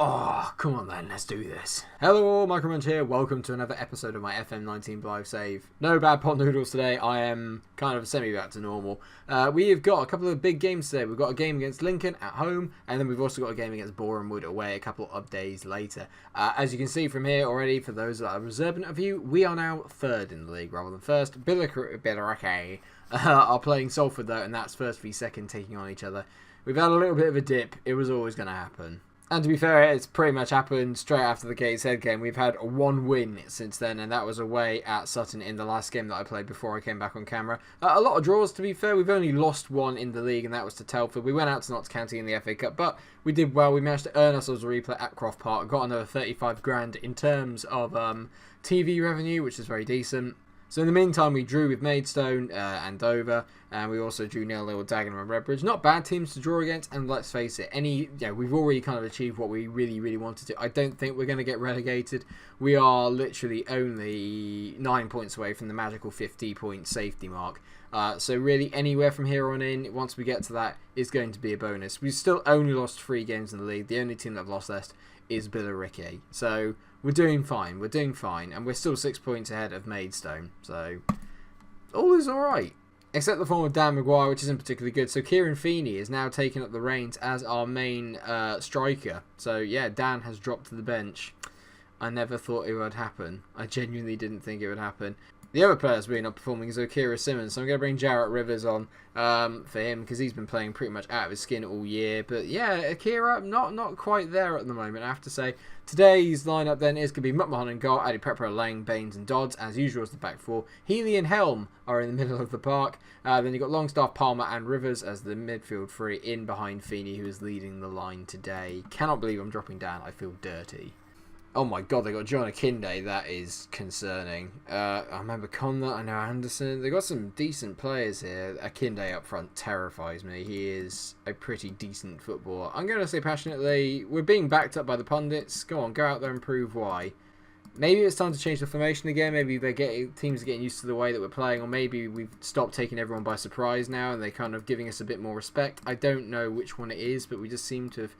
Oh, come on then, let's do this. Hello all, Munch here. Welcome to another episode of my FM19 Blyth save. No bad pot noodles today. I am kind of semi-back to normal. We have got a couple of big games today. We've got a game against Lincoln at home, and then we've also got a game against Bournemouth away a couple of days later. As you can see from here already, for those that are observant of you, we are now third in the league rather than first. Billericay are playing Salford though, and that's first v second taking on each other. We've had a little bit of a dip. It was always going to happen. And to be fair, it's pretty much happened straight after the Gateshead game. We've had one win since then, and that was away at Sutton in the last game that I played before I came back on camera. A lot of draws, to be fair. We've only lost one in the league, and that was to Telford. We went out to Notts County in the FA Cup, but we did well. We managed to earn ourselves a replay at Croft Park. Got another 35 grand in terms of TV revenue, which is very decent. So in the meantime, we drew with Maidstone and Dover, and we also drew 0-0 with Dagenham and Redbridge. Not bad teams to draw against, and let's face it, we've already kind of achieved what we really wanted to. I don't think we're going to get relegated. We are literally only 9 points away from the magical 50-point safety mark. So really, anywhere from here on in, once we get to that, is going to be a bonus. We've still only lost 3 games in the league. The only team that have lost less is Billericay. So we're doing fine. We're doing fine. And we're still 6 points ahead of Maidstone. So all is alright. Except the form of Dan Maguire, which isn't particularly good. So Kieran Feeney is now taking up the reins as our main striker. So yeah, Dan has dropped to the bench. I never thought it would happen. I genuinely didn't think it would happen. The other players really not performing is Akira Simmons, so I'm going to bring Jarrett Rivers on for him because he's been playing pretty much out of his skin all year. But yeah, Akira, not quite there at the moment, I have to say. Today's lineup then is going to be McMahon and goal, Adi Prepper, Lang, Baines and Dodds, as usual as the back four. Healy and Helm are in the middle of the park. Then you've got Longstaff, Palmer and Rivers as the midfield three in behind Feeney, who is leading the line today. Cannot believe I'm dropping down. I feel dirty. Oh my god, they got John Akinde. That is concerning. I remember Conlon, I know Anderson. They got some decent players here. Akinde up front terrifies me. He is a pretty decent footballer. I'm going to say passionately, we're being backed up by the pundits. Go on, go out there and prove why. Maybe it's time to change the formation again. Maybe teams are getting used to the way that we're playing, or maybe we've stopped taking everyone by surprise now and they're kind of giving us a bit more respect. I don't know which one it is, but we just seem to have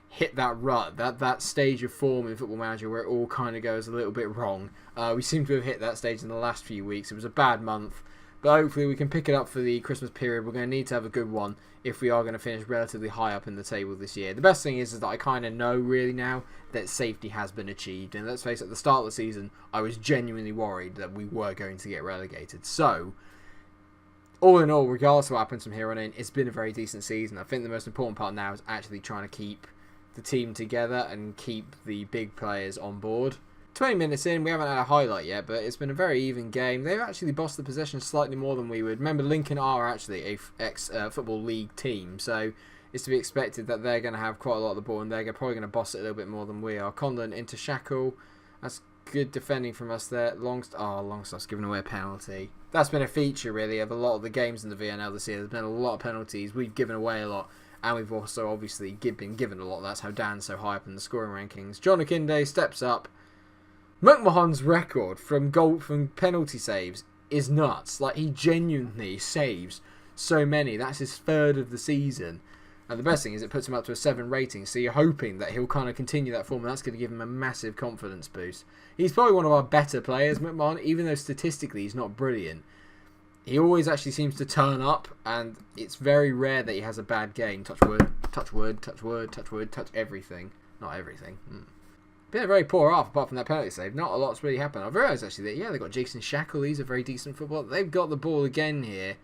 hit that rut, that stage of form in Football Manager where it all kind of goes a little bit wrong. We seem to have hit that stage in the last few weeks. It was a bad month, but hopefully we can pick it up for the Christmas period. We're going to need to have a good one if we are going to finish relatively high up in the table this year. The best thing is that I kind of know really now that safety has been achieved, and let's face it, at the start of the season I was genuinely worried that we were going to get relegated. So all in all, regardless of what happens from here on in, it's been a very decent season. I think the most important part now is actually trying to keep the team together and keep the big players on board. 20 minutes in, we haven't had a highlight yet, but it's been a very even game. They've actually bossed the possession slightly more than we would. Remember, Lincoln are actually a ex-Football League team, so it's to be expected that they're going to have quite a lot of the ball, and they're probably going to boss it a little bit more than we are. Conlon into Shackle. That's good defending from us there. Longstaff's given away a penalty. That's been a feature, really, of a lot of the games in the VNL this year. There's been a lot of penalties. We've given away a lot. And we've also obviously been given a lot. That's how Dan's so high up in the scoring rankings. John Akinde steps up. McMahon's record from penalty saves is nuts. Like, he genuinely saves so many. That's his third of the season. And the best thing is it puts him up to a 7 rating. So you're hoping that he'll kind of continue that form. And that's going to give him a massive confidence boost. He's probably one of our better players, McMahon, even though statistically he's not brilliant. He always actually seems to turn up, and it's very rare that he has a bad game. Touch wood, touch wood, touch wood, touch wood, touch everything. Not everything. Been a very poor half, apart from that penalty save. Not a lot's really happened. I've realised actually that, yeah, they've got Jason Shackle. He's a very decent footballer. They've got the ball again here.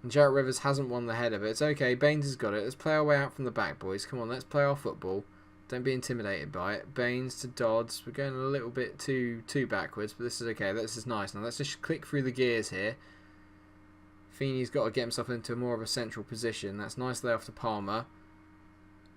And Jarrett Rivers hasn't won the header, but it's okay. Baines has got it. Let's play our way out from the back, boys. Come on, let's play our football. Don't be intimidated by it. Baines to Dodds. We're going a little bit too backwards, but this is okay. This is nice. Now let's just click through the gears here. Feeney's got to get himself into more of a central position. That's nice lay off to Palmer.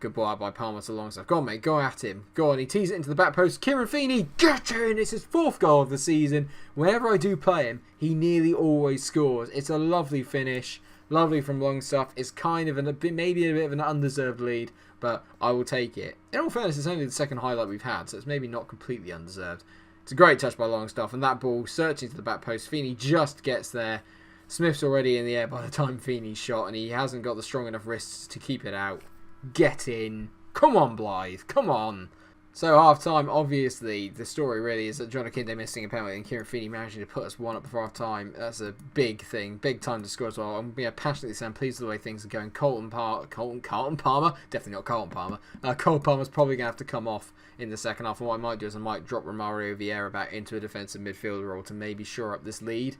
Good ball out by Palmer to Longstaff. Go on, mate. Go at him. Go on. He tees it into the back post. Kieran Feeney, get in! It's his 4th goal of the season. Whenever I do play him, he nearly always scores. It's a lovely finish. Lovely from Longstaff. It's kind of maybe a bit of an undeserved lead, but I will take it. In all fairness, it's only the second highlight we've had, so it's maybe not completely undeserved. It's a great touch by Longstaff, and that ball searching to the back post. Feeney just gets there. Smith's already in the air by the time Feeney's shot, and he hasn't got the strong enough wrists to keep it out. Get in. come on, Blythe. Come on. So, half-time, obviously, the story really is that John Akinde missing a penalty and Kieran Feeney managing to put us one up before half-time. That's a big thing. Big time to score as well. I'm passionately saying pleased with the way things are going. Carlton Palmer? Definitely not Carlton Palmer. Cole Palmer's probably going to have to come off in the second half. And what I might do is I might drop Romario Vieira back into a defensive midfielder role to maybe shore up this lead.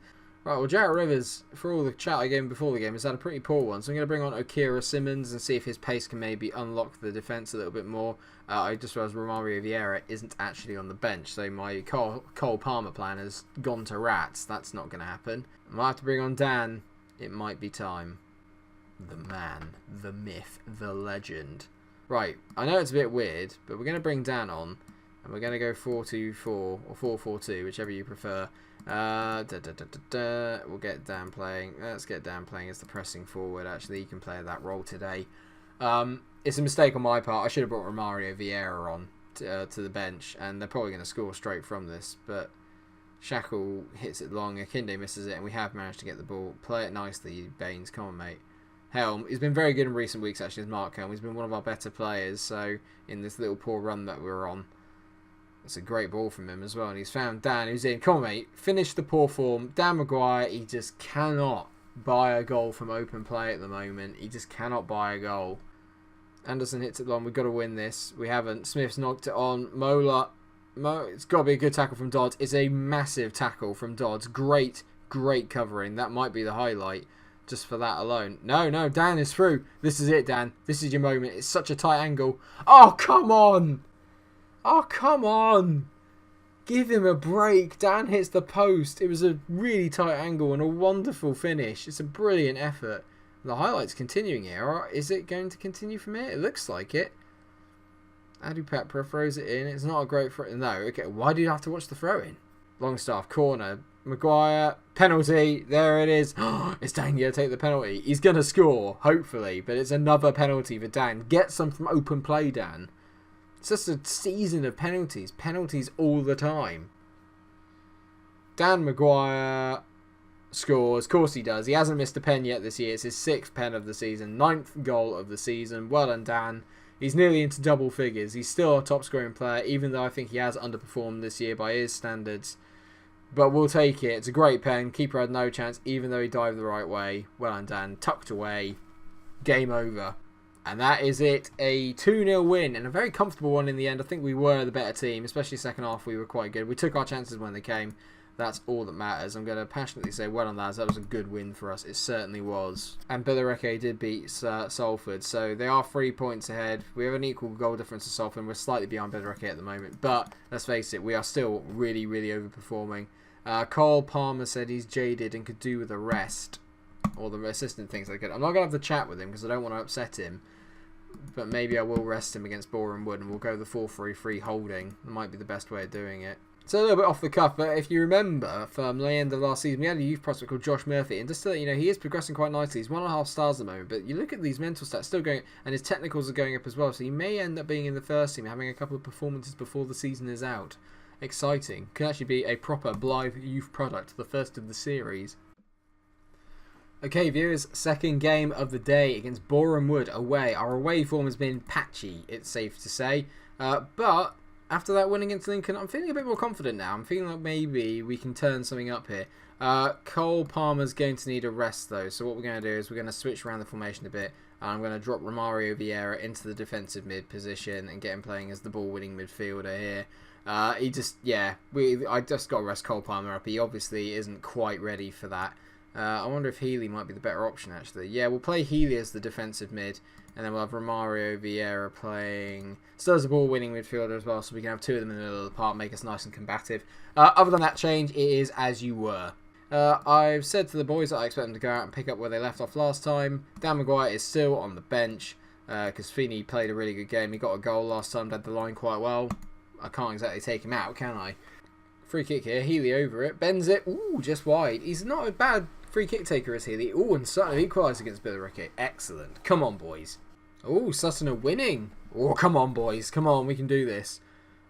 Right, well, Jarrett Rivers, for all the chat I gave him before the game, has had a pretty poor one. So I'm going to bring on Okira Simmons and see if his pace can maybe unlock the defence a little bit more. I just realised Romario Vieira isn't actually on the bench, so my Cole Palmer plan has gone to rats. That's not going to happen. I might have to bring on Dan. It might be time. The man, the myth, the legend. Right, I know it's a bit weird, but we're going to bring Dan on, and we're going to go 4-2-4 or 4-4-2, whichever you prefer. We'll get Dan playing. Let's get Dan playing as the pressing forward. Actually, he can play that role today. It's a mistake on my part. I should have brought Romario Vieira on to the bench, and they're probably going to score straight from this. But Shackle hits it long, Akinde misses it, and we have managed to get the ball. Play it nicely, Baines. Come on, mate. Helm, he's been very good in recent weeks, actually, as Mark Helm. He's been one of our better players, so in this little poor run that we're on. It's a great ball from him as well, and he's found Dan, who's in. Come on, mate. Finish the poor form. Dan Maguire, he just cannot buy a goal from open play at the moment. He just cannot buy a goal. Anderson hits it long. We've got to win this. We haven't. Smith's knocked it on. It's got to be a good tackle from Dodds. It's a massive tackle from Dodds. Great, great covering. That might be the highlight just for that alone. No, Dan is through. This is it, Dan. This is your moment. It's such a tight angle. Oh, come on. Oh, come on. Give him a break. Dan hits the post. It was a really tight angle and a wonderful finish. It's a brilliant effort. The highlight's continuing here. Or is it going to continue from here? It looks like it. Adu Pepra throws it in. It's not a great throw. No, okay. Why do you have to watch the throw-in? Longstaff, corner. Maguire, penalty. There it is. It's Dan going to take the penalty. He's going to score, hopefully. But it's another penalty for Dan. Get some from open play, Dan. It's just a season of penalties. Penalties all the time. Dan Maguire scores. Of course he does. He hasn't missed a pen yet this year. It's his 6th pen of the season. 9th goal of the season. Well done, Dan. He's nearly into double figures. He's still our top scoring player, even though I think he has underperformed this year by his standards. But we'll take it. It's a great pen. Keeper had no chance, even though he dived the right way. Well done, Dan. Tucked away. Game over. And that is it, a 2-0 win, and a very comfortable one in the end. I think we were the better team, especially second half we were quite good. We took our chances when they came. That's all that matters. I'm going to passionately say, well done, lads. That was a good win for us. It certainly was. And Billericay did beat Salford, so they are 3 points ahead. We have an equal goal difference to Salford. We're slightly behind Billericay at the moment, but let's face it, we are still really, really overperforming. Cole Palmer said he's jaded and could do with a rest. Or the assistant thinks I could. I'm not going to have the chat with him because I don't want to upset him. But maybe I will rest him against Boreham Wood and we'll go the 4-3-3 holding. That might be the best way of doing it. It's a little bit off the cuff, but if you remember from the end of last season, we had a youth prospect called Josh Murphy, and just to let you know, he is progressing quite nicely. He's 1.5 stars at the moment, but you look at these mental stats still going, and his technicals are going up as well, so he may end up being in the first team, having a couple of performances before the season is out. Exciting. Could actually be a proper Blythe youth product, the first of the series. Okay, viewers, second game of the day against Boreham Wood away. Our away form has been patchy, it's safe to say. But after that win against Lincoln, I'm feeling a bit more confident now. I'm feeling like maybe we can turn something up here. Cole Palmer's going to need a rest, though. So what we're going to do is we're going to switch around the formation a bit. I'm going to drop Romario Vieira into the defensive mid position and get him playing as the ball-winning midfielder here. I just got to rest Cole Palmer up. He obviously isn't quite ready for that. I wonder if Healy might be the better option, actually. Yeah, we'll play Healy as the defensive mid, and then we'll have Romario Vieira playing still as a ball-winning midfielder as well, so we can have two of them in the middle of the park, make us nice and combative. Other than that change, it is as you were. I've said to the boys that I expect them to go out and pick up where they left off last time. Dan Maguire is still on the bench, because Feeney played a really good game. He got a goal last time, led the line quite well. I can't exactly take him out, can I? Free kick here, Healy over it, bends it, ooh, just wide. He's not a bad free kick taker as Healy. Ooh, and Sutton equalised against Billericay. Excellent. Come on, boys. Ooh, Sutton are winning. Oh, come on, boys. Come on, we can do this.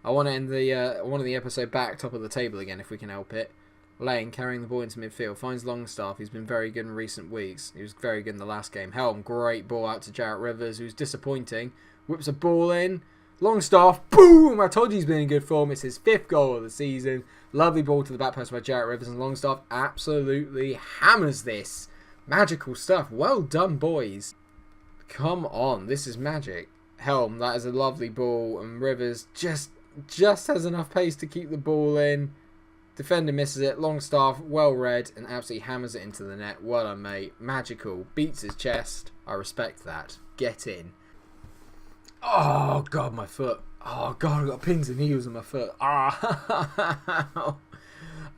I want to end the episode back top of the table again if we can help it. Lane carrying the ball into midfield. Finds Longstaff, who's been very good in recent weeks. He was very good in the last game. Helm, great ball out to Jarrett Rivers, who's disappointing. Whips a ball in. Longstaff, boom! I told you he's been in good form. It's his 5th goal of the season. Lovely ball to the back post by Jarrett Rivers, and Longstaff absolutely hammers this. Magical stuff. Well done, boys. Come on, this is magic. Helm, that is a lovely ball, and Rivers just has enough pace to keep the ball in. Defender misses it. Longstaff, well read, and absolutely hammers it into the net. Well done, mate. Magical. Beats his chest. I respect that. Get in. Oh, God, my foot. Oh, God, I've got pins and needles in my foot. Ah.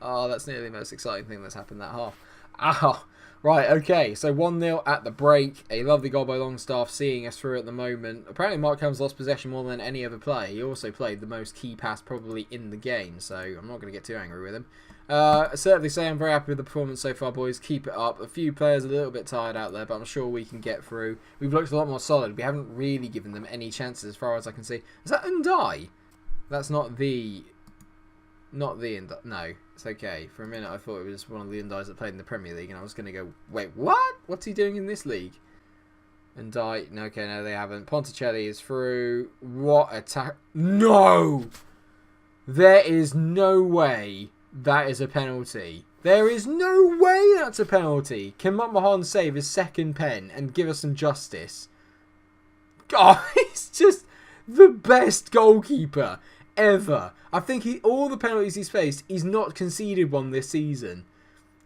Oh, that's nearly the most exciting thing that's happened that half. Ow. Right, okay, so 1-0 at the break. A lovely goal by Longstaff, seeing us through at the moment. Apparently Mark Helm's lost possession more than any other player. He also played the most key pass probably in the game, so I'm not going to get too angry with him. Certainly say I'm very happy with the performance so far, boys. Keep it up. A few players a little bit tired out there, but I'm sure we can get through. We've looked a lot more solid. We haven't really given them any chances as far as I can see. Is that Undai? That's not the... Not the Undai. No, it's okay. For a minute I thought it was one of the Undais that played in the Premier League, and I was going to go, wait, what? What's he doing in this league? Undai, no, okay, no, they haven't. Ponticelli is through. What attack? No! There is no way that is a penalty. There is no way that's a penalty. Can McMahon save his 2nd pen and give us some justice? God, he's just the best goalkeeper ever. I think all the penalties he's faced, he's not conceded one this season.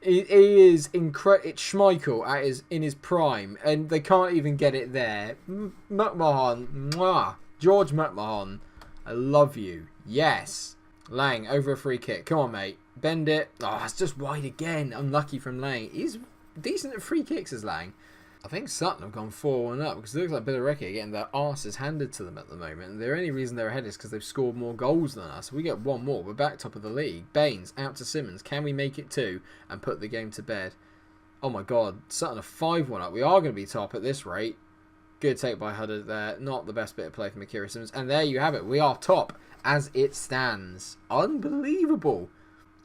It is incredible. It's Schmeichel in his prime, and they can't even get it there. McMahon, mwah. George McMahon, I love you. Yes. Lang over a free kick. Come on, mate. Bend it. Oh, it's just wide again. Unlucky from Lang. He's decent at free kicks as Lang. I think Sutton have gone 4-1 up because it looks like Billericay are getting their arses handed to them at the moment. And the only reason they're ahead is because they've scored more goals than us. If we get one more, we're back top of the league. Baines out to Simmons. Can we make it 2 and put the game to bed? Oh my God, Sutton are 5-1 up. We are going to be top at this rate. Good take by Huddard there. Not the best bit of play from MikeRo Simmons. And there you have it. We are top as it stands. Unbelievable.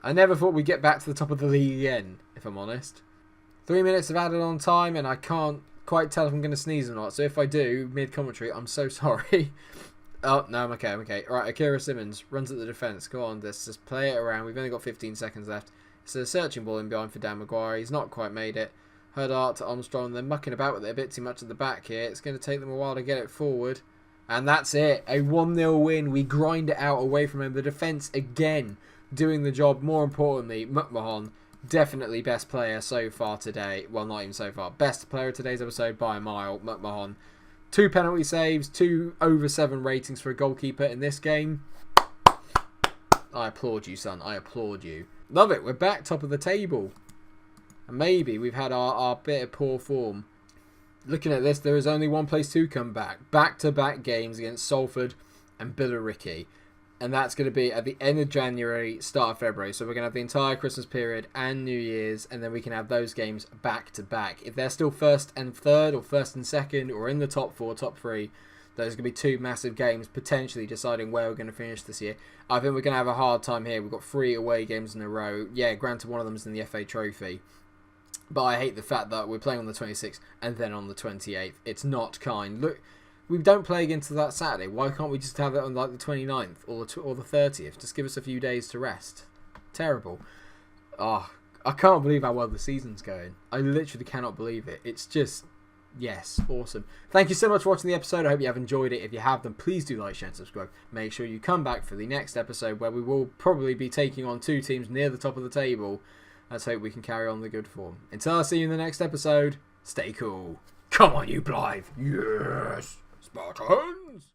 I never thought we'd get back to the top of the league again, if I'm honest. 3 minutes of added on time, and I can't quite tell if I'm going to sneeze or not. So if I do, mid-commentary, I'm so sorry. Oh, no, I'm okay, I'm okay. All right, MikeRo Simmons runs at the defence. Go on, let's just play it around. We've only got 15 seconds left. It's a searching ball in behind for Dan Maguire. He's not quite made it. Herdart to Armstrong. They're mucking about with it a bit too much at the back here. It's going to take them a while to get it forward. And that's it. A 1-0 win. We grind it out away from him. The defence, again, doing the job. More importantly, McMahon, definitely best player so far today. Well, not even so far. Best player of today's episode by a mile, McMahon. 2 penalty saves, 2 over 7 ratings for a goalkeeper in this game. I applaud you, son. I applaud you. Love it. We're back top of the table. And maybe we've had our bit of poor form. Looking at this, there is only one place to come back. Back-to-back games against Salford and Billericay. And that's going to be at the end of January, start of February. So we're going to have the entire Christmas period and New Year's. And then we can have those games back-to-back. If they're still 1st and 3rd or 1st and 2nd or in the top 4, top 3, there's going to be 2 massive games potentially deciding where we're going to finish this year. I think we're going to have a hard time here. We've got 3 away games in a row. Yeah, granted one of them is in the FA Trophy. But I hate the fact that we're playing on the 26th and then on the 28th. It's not kind. Look, we don't play again until that Saturday. Why can't we just have it on like the 29th or the 30th? Just give us a few days to rest. Terrible. Oh, I can't believe how well the season's going. I literally cannot believe it. It's just, yes, awesome. Thank you so much for watching the episode. I hope you have enjoyed it. If you have, then please do like, share, and subscribe. Make sure you come back for the next episode where we will probably be taking on 2 teams near the top of the table. Let's hope we can carry on the good form. Until I see you in the next episode, stay cool. Come on, you Blythe. Yes, Spartans.